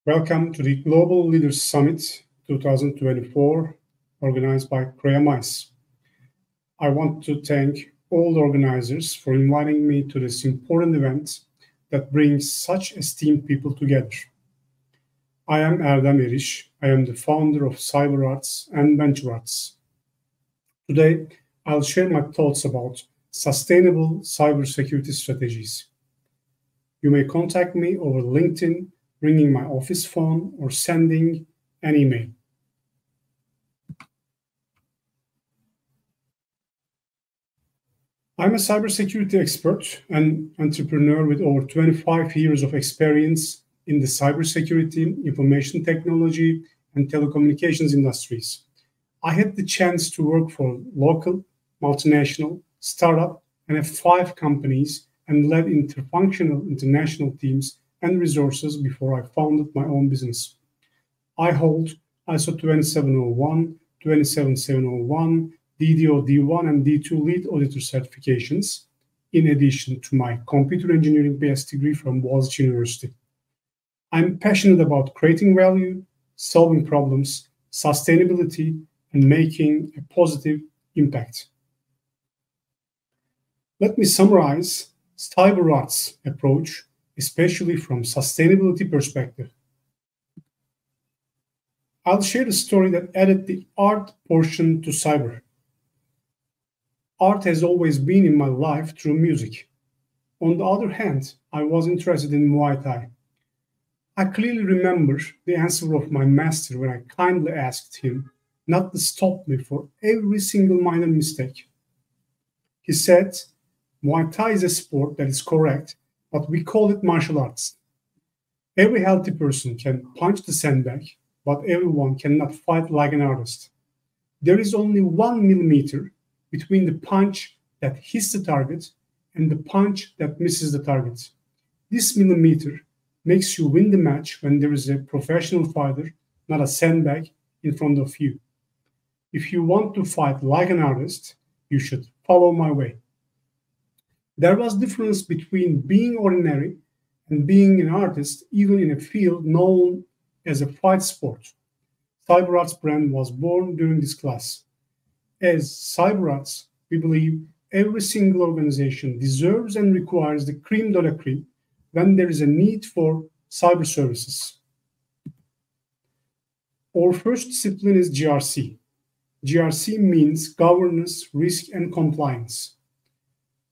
Welcome to the Global Leaders Summit 2024, organized by CyberArts. I want to thank all the organizers for inviting me to this important event that brings such esteemed people together. I am Erdem Eriş. I am the founder of CyberArts and VentureArts. Today, I'll share my thoughts about sustainable cybersecurity strategies. You may contact me over LinkedIn, ringing my office phone, or sending an email. I'm a cybersecurity expert and entrepreneur with over 25 years of experience in the cybersecurity, information technology, and telecommunications industries. I had the chance to work for local, multinational, startup, and have 5 companies and led interfunctional international teams and resources before I founded my own business. I hold ISO 27001, 27701, DDO D1 and D2 lead auditor certifications, in addition to my computer engineering BS degree from Boğaziçi University. I'm passionate about creating value, solving problems, sustainability, and making a positive impact. Let me summarize CyberArts' approach, especially from sustainability perspective. I'll share a story that added the art portion to cyber. Art has always been in my life through music. On the other hand, I was interested in Muay Thai. I clearly remember the answer of my master when I kindly asked him not to stop me for every single minor mistake. He said, Muay Thai is a sport that is correct, but we call it martial arts. Every healthy person can punch the sandbag, but everyone cannot fight like an artist. There is only 1 millimeter between the punch that hits the target and the punch that misses the target. This millimeter makes you win the match when there is a professional fighter, not a sandbag, in front of you. If you want to fight like an artist, you should follow my way. There was difference between being ordinary and being an artist, even in a field known as a fight sport. CyberArts brand was born during this class. As CyberArts, we believe every single organization deserves and requires the cream de la cream when there is a need for cyber services. Our first discipline is GRC. GRC means governance, risk, and compliance.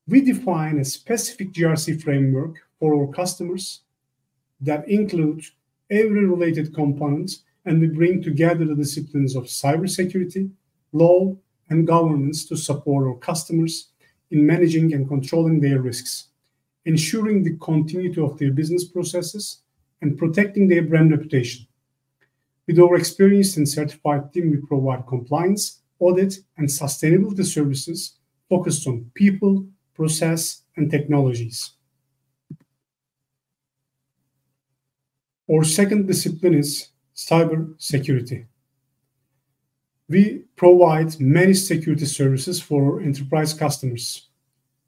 We define a specific GRC framework for our customers that includes every related component, and we bring together the disciplines of cybersecurity, law, and governance to support our customers in managing and controlling their risks, ensuring the continuity of their business processes, and protecting their brand reputation. With our experienced and certified team, we provide compliance, audit, and sustainability services focused on people, process, and technologies. Our second discipline is cybersecurity. We provide many security services for our enterprise customers.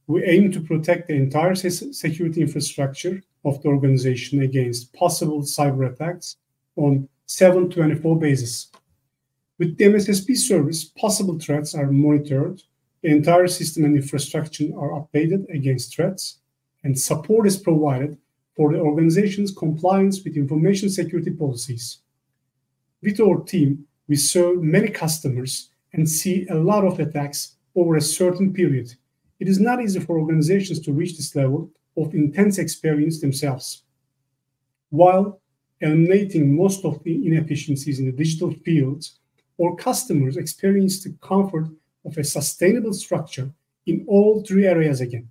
We aim to protect the entire security infrastructure of the organization against possible cyber attacks on 7/24 basis. With the MSSP service, possible threats are monitored, the entire system and infrastructure are updated against threats, and support is provided for the organization's compliance with information security policies. With our team, we serve many customers and see a lot of attacks over a certain period. It is not easy for organizations to reach this level of intense experience themselves. While eliminating most of the inefficiencies in the digital fields, our customers experience the comfort of a sustainable structure in all 3 areas again: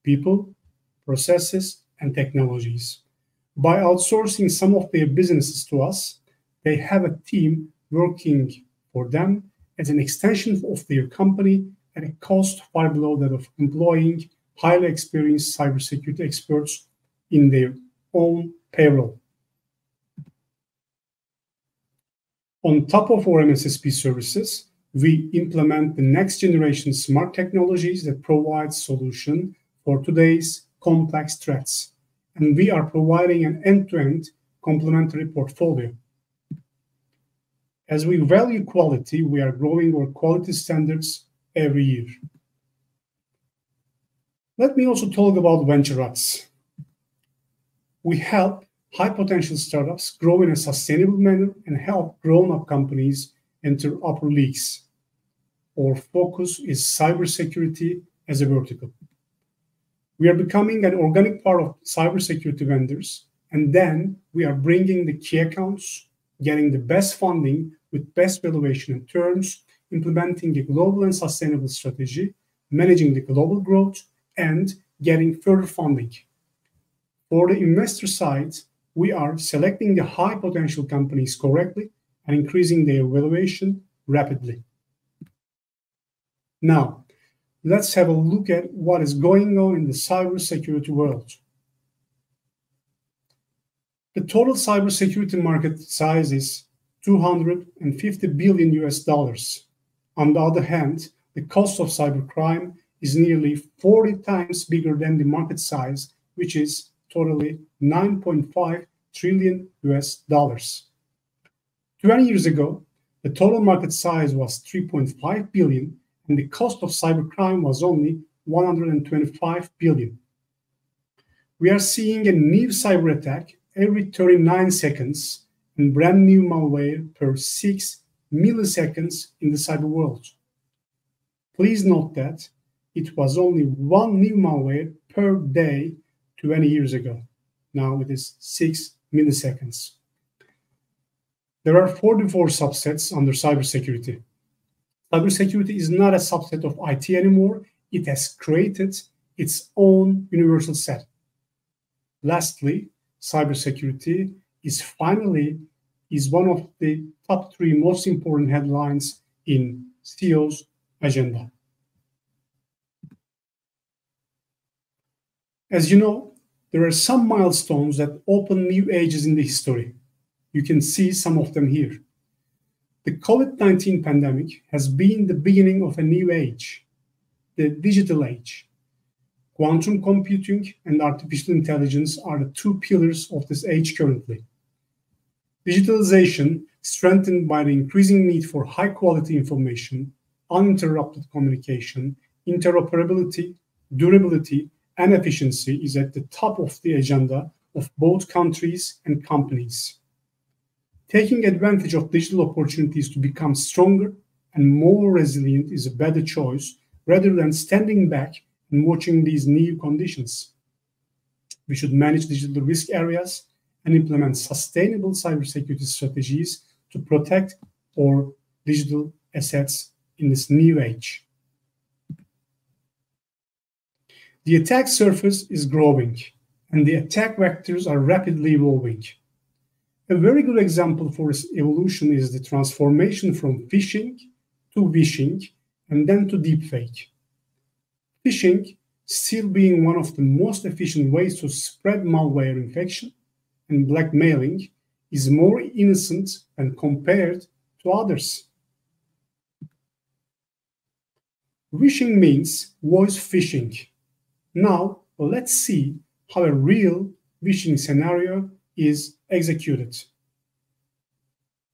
people, processes, and technologies. By outsourcing some of their businesses to us, they have a team working for them as an extension of their company at a cost far below that of employing highly experienced cybersecurity experts in their own payroll. On top of our MSSP services, we implement the next generation smart technologies that provide solutions for today's complex threats. And we are providing an end-to-end complementary portfolio. As we value quality, we are growing our quality standards every year. Let me also talk about VentureArts. We help high-potential startups grow in a sustainable manner and help grown-up companies enter upper leagues. Our focus is cybersecurity as a vertical. We are becoming an organic part of cybersecurity vendors, and then we are bringing the key accounts, getting the best funding with best valuation and terms, implementing a global and sustainable strategy, managing the global growth, and getting further funding. For the investor side, we are selecting the high potential companies correctly and increasing their valuation rapidly. Now, let's have a look at what is going on in the cybersecurity world. The total cybersecurity market size is $250 billion US. On the other hand, the cost of cybercrime is nearly 40 times bigger than the market size, which is totally $9.5 trillion US. 20 years ago, the total market size was 3.5 billion, and the cost of cybercrime was only 125 billion. We are seeing a new cyber attack every 39 seconds and brand new malware per 6 milliseconds in the cyber world. Please note that it was only one new malware per day 20 years ago. Now it is 6 milliseconds. There are 44 subsets under cybersecurity. Cybersecurity is not a subset of IT anymore. It has created its own universal set. Lastly, cybersecurity is one of the top 3 most important headlines in CEO's agenda. As you know, there are some milestones that open new ages in the history. You can see some of them here. The COVID-19 pandemic has been the beginning of a new age, the digital age. Quantum computing and artificial intelligence are the 2 pillars of this age currently. Digitalization, strengthened by the increasing need for high-quality information, uninterrupted communication, interoperability, durability, and efficiency, is at the top of the agenda of both countries and companies. Taking advantage of digital opportunities to become stronger and more resilient is a better choice rather than standing back and watching these new conditions. We should manage digital risk areas and implement sustainable cybersecurity strategies to protect our digital assets in this new age. The attack surface is growing, and the attack vectors are rapidly evolving. A very good example for this evolution is the transformation from phishing to wishing and then to deepfake. Phishing still being one of the most efficient ways to spread malware infection, and blackmailing is more innocent when compared to others. Wishing means voice phishing. Now, let's see how a real phishing scenario is executed.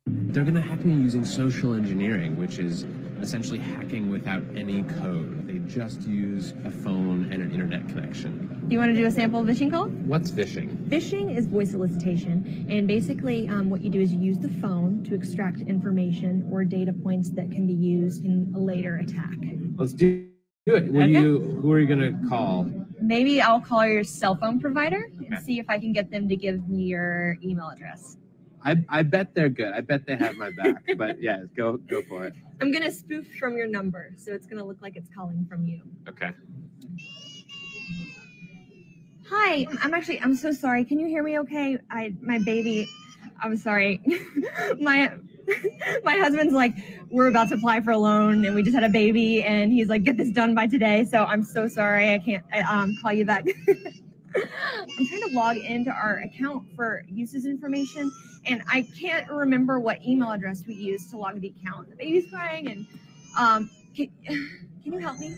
They're going to hack me using social engineering, which is essentially hacking without any code. They just use a phone and an internet connection. Do you want to do a sample phishing call? What's phishing? Phishing is voice solicitation, and basically what you do is you use the phone to extract information or data points that can be used in a later attack. Let's do it. Who are you going to call? Maybe I'll call your cell phone provider and see if I can get them to give me your email address. I bet they're good. I bet they have my back. But yeah, go for it. I'm going to spoof from your number, so it's going to look like it's calling from you. Okay. Hi, I'm so sorry. Can you hear me okay? My baby, I'm sorry. my husband's like, we're about to apply for a loan and we just had a baby and he's like, get this done by today. So I'm so sorry. I can't call you back. I'm trying to log into our account for uses information and I can't remember what email address we used to log the account. The baby's crying and can you help me?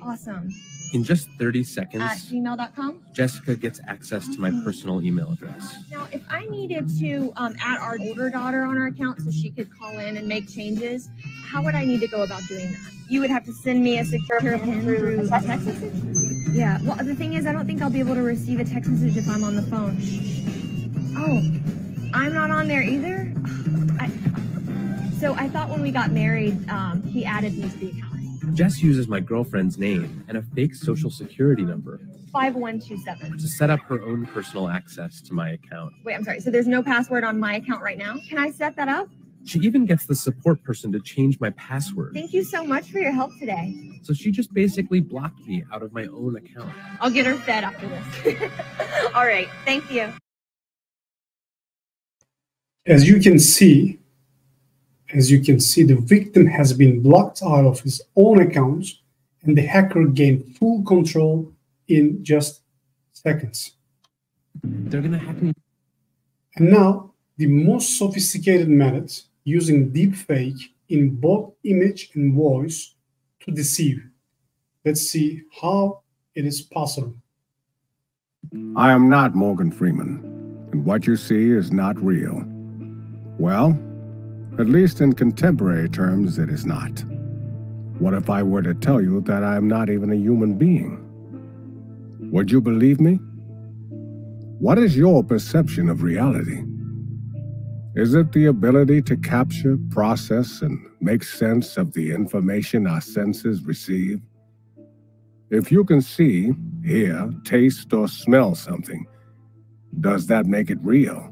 Awesome. In just 30 seconds, At gmail.com? Jessica gets access to my personal email address. Now, if I needed to add our older daughter on our account so she could call in and make changes, how would I need to go about doing that? You would have to send me a secure PIN through a text message? Yeah, well, the thing is, I don't think I'll be able to receive a text message if I'm on the phone. Oh, I'm not on there either? So I thought when we got married, he added me to the account. Jess uses my girlfriend's name and a fake social security number 5127. to set up her own personal access to my account. Wait, I'm sorry. So there's no password on my account right now? Can I set that up? She even gets the support person to change my password. Thank you so much for your help today. So she just basically blocked me out of my own account. I'll get her fed after this. All right. Thank you. As you can see, the victim has been blocked out of his own account, and the hacker gained full control in just seconds. They're gonna hack me. And now, the most sophisticated method using deepfake in both image and voice to deceive. Let's see how it is possible. I am not Morgan Freeman, and what you see is not real. Well, at least in contemporary terms, it is not. What if I were to tell you that I am not even a human being? Would you believe me? What is your perception of reality? Is it the ability to capture, process, and make sense of the information our senses receive? If you can see, hear, taste, or smell something, does that make it real?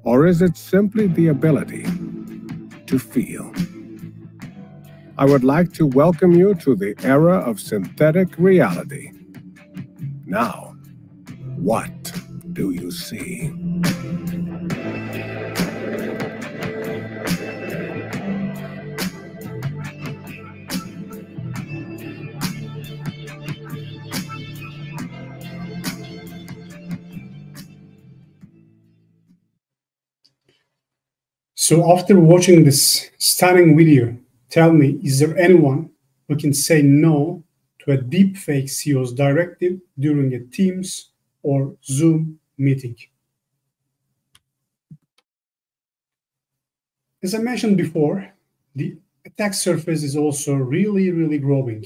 Or is it simply the ability to feel? I would like to welcome you to the era of synthetic reality. Now, what do you see? So after watching this stunning video, tell me, is there anyone who can say no to a deepfake CEO's directive during a Teams or Zoom meeting? As I mentioned before, the attack surface is also really growing.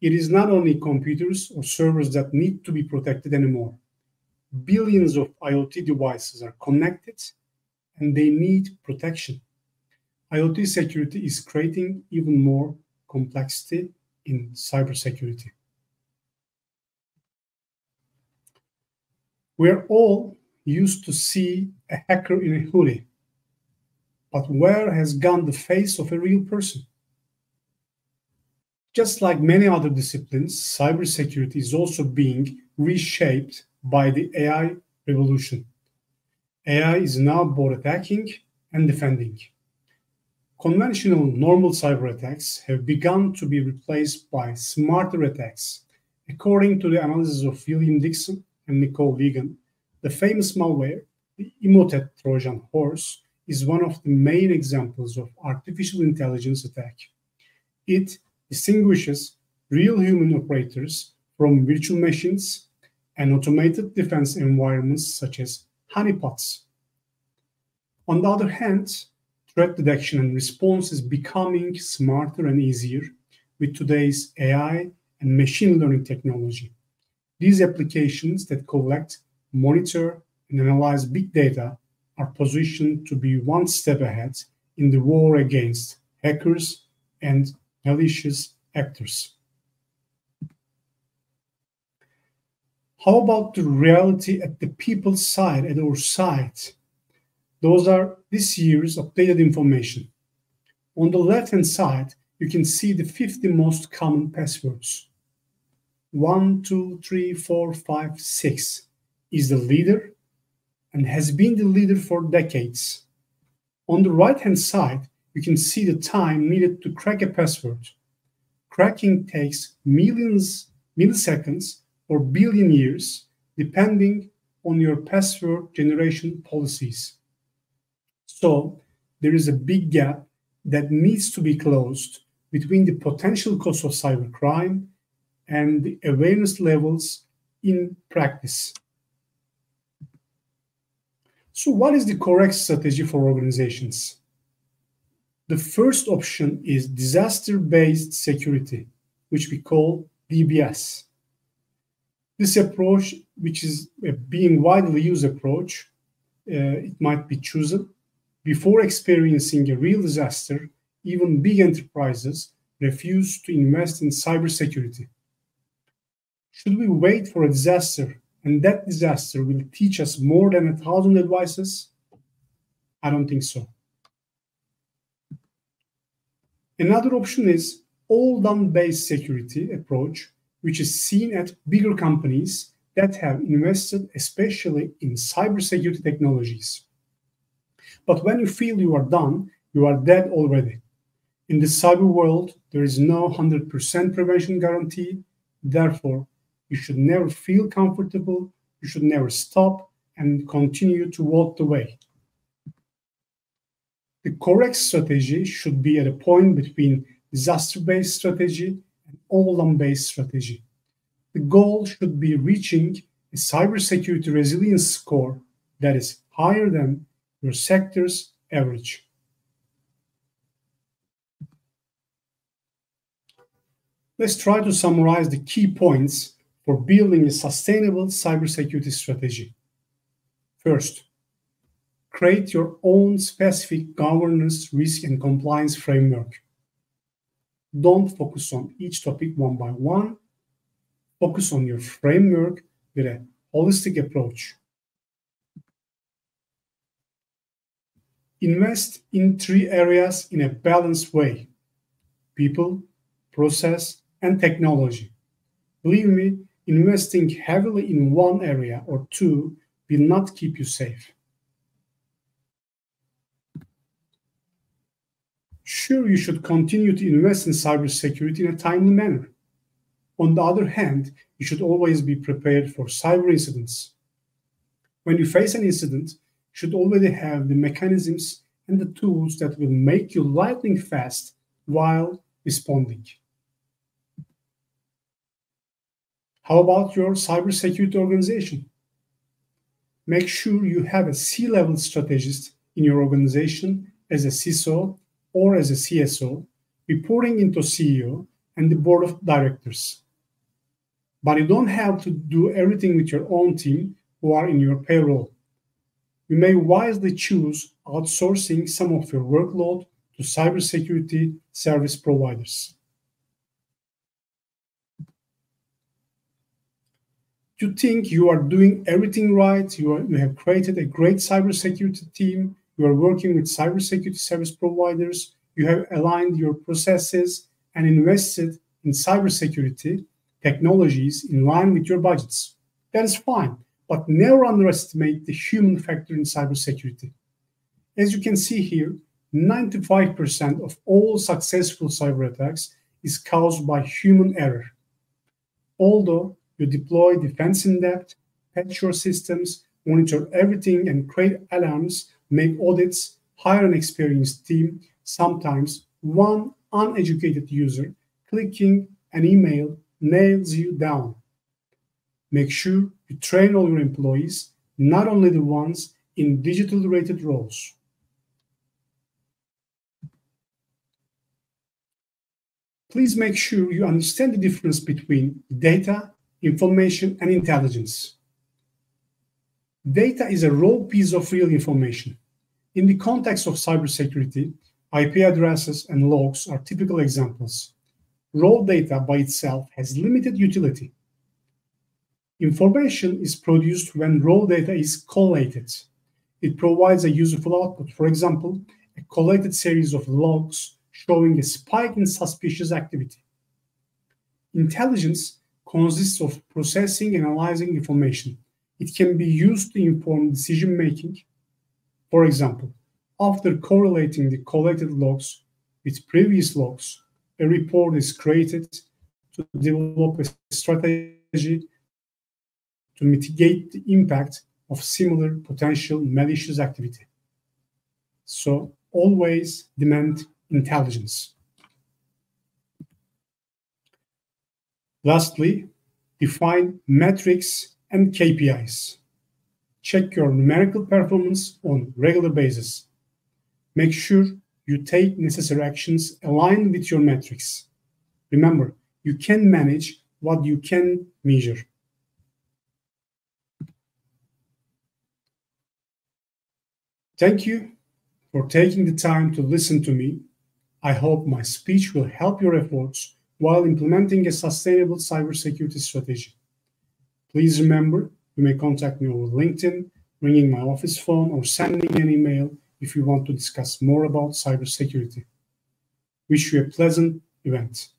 It is not only computers or servers that need to be protected anymore. Billions of IoT devices are connected and they need protection. IoT security is creating even more complexity in cybersecurity. We're all used to see a hacker in a hoodie, but where has gone the face of a real person? Just like many other disciplines, cybersecurity is also being reshaped by the AI revolution. AI is now both attacking and defending. Conventional normal cyber attacks have begun to be replaced by smarter attacks. According to the analysis of William Dixon and Nicole Wiegand, the famous malware, the Emotet Trojan horse, is one of the main examples of artificial intelligence attack. It distinguishes real human operators from virtual machines and automated defense environments such as honeypots. On the other hand, threat detection and response is becoming smarter and easier with today's AI and machine learning technology. These applications that collect, monitor, and analyze big data are positioned to be one step ahead in the war against hackers and malicious actors. How about the reality at the people's side, at our side? Those are this year's updated information. On the left-hand side, you can see the 50 most common passwords. 1, 2, 3, 4, 5, 6 is the leader and has been the leader for decades. On the right-hand side, you can see the time needed to crack a password. Cracking takes milliseconds or billion years, depending on your password generation policies. So there is a big gap that needs to be closed between the potential cost of cybercrime and the awareness levels in practice. So what is the correct strategy for organizations? The first option is disaster-based security, which we call DBS. This approach, which is a being widely used approach, it might be chosen before experiencing a real disaster. Even big enterprises refuse to invest in cybersecurity. Should we wait for a disaster and that disaster will teach us more than 1,000 advices? I don't think so. Another option is all-done-based security approach, which is seen at bigger companies that have invested especially in cybersecurity technologies. But when you feel you are done, you are dead already. In the cyber world, there is no 100% prevention guarantee. Therefore, you should never feel comfortable, you should never stop and continue to walk the way. The correct strategy should be at a point between disaster-based strategy and all-done-based strategy. The goal should be reaching a cybersecurity resilience score that is higher than your sector's average. Let's try to summarize the key points for building a sustainable cybersecurity strategy. First, create your own specific governance, risk, and compliance framework. Don't focus on each topic one by one. Focus on your framework with a holistic approach. Invest in 3 areas in a balanced way: people, process, and technology. Believe me, investing heavily in one area or 2 will not keep you safe. Sure, you should continue to invest in cybersecurity in a timely manner. On the other hand, you should always be prepared for cyber incidents. When you face an incident, you should already have the mechanisms and the tools that will make you lightning fast while responding. How about your cybersecurity organization? Make sure you have a C-level strategist in your organization as a CISO or as a CSO, reporting into CEO and the board of directors. But you don't have to do everything with your own team who are in your payroll. You may wisely choose outsourcing some of your workload to cybersecurity service providers. You think you are doing everything right, you have created a great cybersecurity team, you are working with cybersecurity service providers, you have aligned your processes and invested in cybersecurity technologies in line with your budgets. That is fine, but never underestimate the human factor in cybersecurity. As you can see here, 95% of all successful cyber attacks is caused by human error. Although you deploy defense in depth, patch your systems, monitor everything, and create alarms, make audits, hire an experienced team, sometimes one uneducated user clicking an email nails you down. Make sure you train all your employees, not only the ones in digital-related roles. Please make sure you understand the difference between data, information, and intelligence. Data is a raw piece of real information. In the context of cybersecurity, IP addresses and logs are typical examples. Raw data by itself has limited utility. Information is produced when raw data is collated. It provides a useful output. For example, a collated series of logs showing a spike in suspicious activity. Intelligence consists of processing and analyzing information. It can be used to inform decision-making. For example, after correlating the collected logs with previous logs, a report is created to develop a strategy to mitigate the impact of similar potential malicious activity. So always demand intelligence. Lastly, define metrics and KPIs. Check your numerical performance on a regular basis. Make sure you take necessary actions aligned with your metrics. Remember, you can manage what you can measure. Thank you for taking the time to listen to me. I hope my speech will help your efforts while implementing a sustainable cybersecurity strategy. Please remember, you may contact me over LinkedIn, ringing my office phone, or sending an email if you want to discuss more about cybersecurity. Wish you a pleasant event.